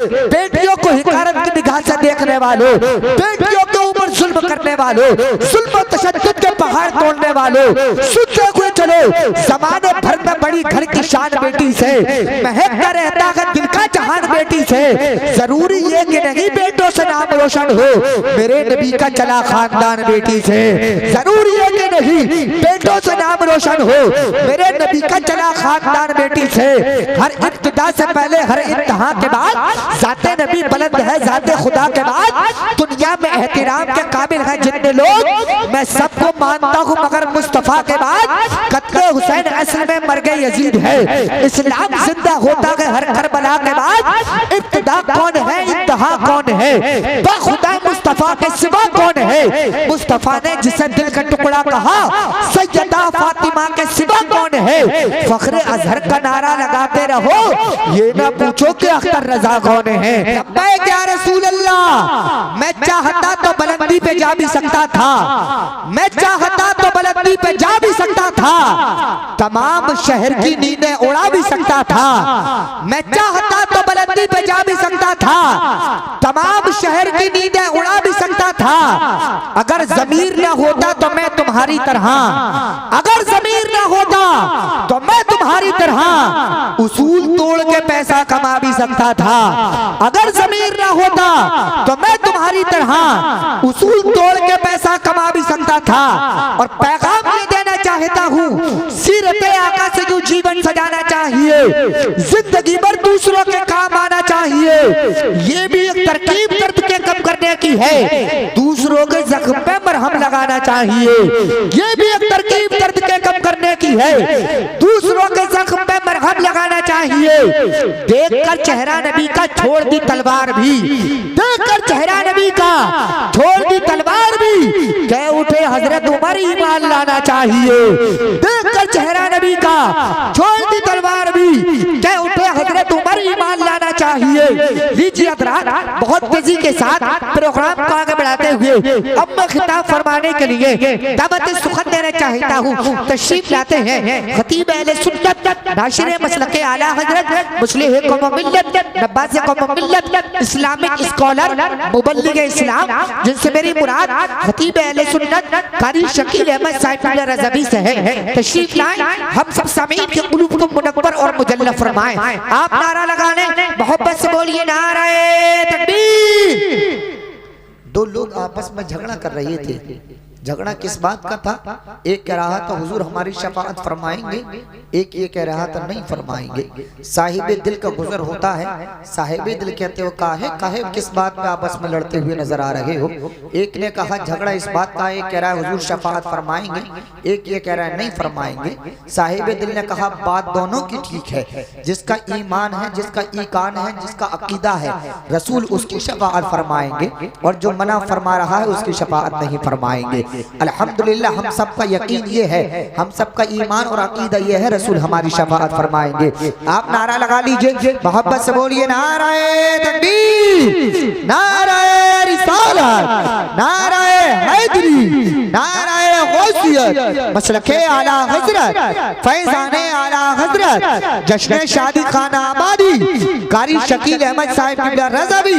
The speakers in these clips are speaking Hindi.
बेटियों को हिकारत की निगाह से देखने वालों, बेटियों के ऊपर जुल्म करने वालों, जुल्म तशद्दुद के पहाड़ तोड़ने वालों, सुनते हुए चलो ज़माने भर में बड़ी घर की शान बेटी से, महकता रहता है दिल का जहान बेटी से। जरूरी ये कि नहीं बेटों से नाम रोशन हो, मेरे नबी का चला खानदान बेटी से। जरूरी है कि नहीं बेटों से नाम रोशन हो, मेरे नबी का चला खानदान बेटी से। हर इब्तिदा से पहले हर इम्तिहान के बाद जाते नबी बुलंद है, जाते खुदा के बाद दुनिया में एहतराम के काबिल है जितने लोग, मैं सबको मानता हूँ मगर मुस्तफा के बाद कत्ले हुसैन असल में मर गए यजीद है। इस्लाम जिंदा होता है हर करबला के बाद, इब्तिदा कौन है इंतहा कौन है, खुदा मुस्तफा के सिवा कौन है। मुस्तफा ने जिसे दिल का टुकड़ा कहा, सैयदा फातिमा के सिवा कौन है। फख्रे अजहर का नारा लगाते रहो, ये ना पूछो कि अख्तर रजा कौन है। क्या रसूल अल्लाह, मैं चाहता तो बुलंदी पे जा भी सकता था, मैं चाहता तो बुलंदी पे जा भी सकता था, तमाम शहर की नींदें उड़ा भी सकता था। मैं चाहता तो बुलंदी पे जा भी सकता था, तमाम शहर की नींदें उड़ा भी सकता था। अगर ज़मीर न होता तो मैं तुम्हारी तरह, अगर ज़मीर न होता तो मैं तुम्हारी तरह उसूल तोड़ के पैसा कमा भी सकता था। अगर ज़मीर न होता तो मैं तुम्हारी तरह उसूल तोड़ के पैसा कमा भी सकता था। और पैगाम ये देना चाहता हूँ, सीरते आका से जो जीवन सजाना चाहिए, जिंदगी भर दूसरों के काम आना चाहिए। ये भी एक तरकीब दर्द के कम करने की है, दूसरों के जख्म पे मरहम लगाना चाहिए। ये भी एक तरकीब दर्द के कम करने की है, दूसरों के जख्म पे मरहम लगाना चाहिए। देखकर चेहरा नबी का छोड़ दी तलवार भी, देखकर चेहरा नबी का छोड़ दी तलवार भी, कह उठे हजरत उमर ईमान लाना चाहिए। देखकर चेहरा नबी का छोड़ दी तलवार भी, कह उठे हजरत उमर ईमान लाना चाहिए। लीजिए हज़रात, बहुत तेजी के साथ प्रोग्राम को आगे बढ़ाते हुए अब मैं खिताब फरमाने के लिए दावत सुखन देना चाहता हूँ। तशरीफ लाते हैं खतीब अहले सुन्नत, नाशिर मसलके आला हजरत, मुस्लिह कौम मिल्लत, नब्बास कौम मिल्लत, इस्लामिक स्कॉलर, मुबल्लिग इस्लाम, जिनसे मेरी मुराद खतीब अहले सुन्नत कारी शकील अहमद साहिब रज़वी से है। तशरीफ लाएं, हम सब सामीन के क़ुलूब को मुनव्वर और मुजल्ला फरमाएं। आप नारा लगाने मोहब्बत से बोलिए नारे तकबीर। दो लोग आपस में झगड़ा कर रहे थे। झगड़ा किस बात का था? एक कह रहा था हुजूर हमारी शफाअत फरमाएंगे, एक ये कह रहा था नहीं फरमाएंगे। साहिबे दिल का गुजर होता है, साहिबे दिल कहते हो काहे किस बात में आपस में लड़ते हुए नजर आ रहे हो। एक ने कहा झगड़ा इस बात का, एक कह रहा है हुजूर शफाअत फरमाएंगे, एक ये कह रहा है नहीं फरमाएंगे। साहिबे दिल ने कहा बात दोनों की ठीक है, जिसका ईमान है, जिसका ईकान है, जिसका अकीदा है, रसूल उसकी शफाअत फरमाएंगे, और जो मना फरमा रहा है उसकी शफाअत नहीं फरमाएंगे। अल्हम्दुलिल्लाह हम सबका यकीन ये है, हम सबका ईमान और अकीदा ये है, रसूल हमारी शफाअत फरमाएंगे। आप नारा लगा लीजिए, मोहब्बत से बोलिए नाराए तकबीर, नाराए रिसालत, नाराए हैदरी, नाराए गौसियत, मसलके आला हजरत, फैज़ाने आला हजरत, जश्न शादी खाना आबादी, कारी शकील अहमद साहिब क़िबला रज़वी,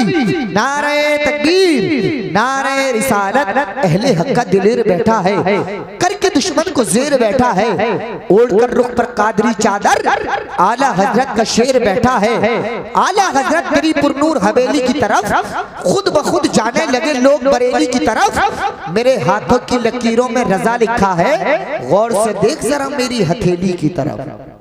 नाराए तकबीर, नाराए रिसालत। अहले हक का दिलेर बैठा है, करके दुश्मन को जेर बैठा है, ओढ़कर रुख पर कादरी चादर, आला हजरत का शेर बैठा है। आला हजरत मेरी पुरनूर हवेली की तरफ खुद ब खुद जाने लगे लोग बरेली की तरफ। मेरे हाथों की लकीरों में रजा लिखा है, गौर से देख जरा मेरी हथेली की तरफ।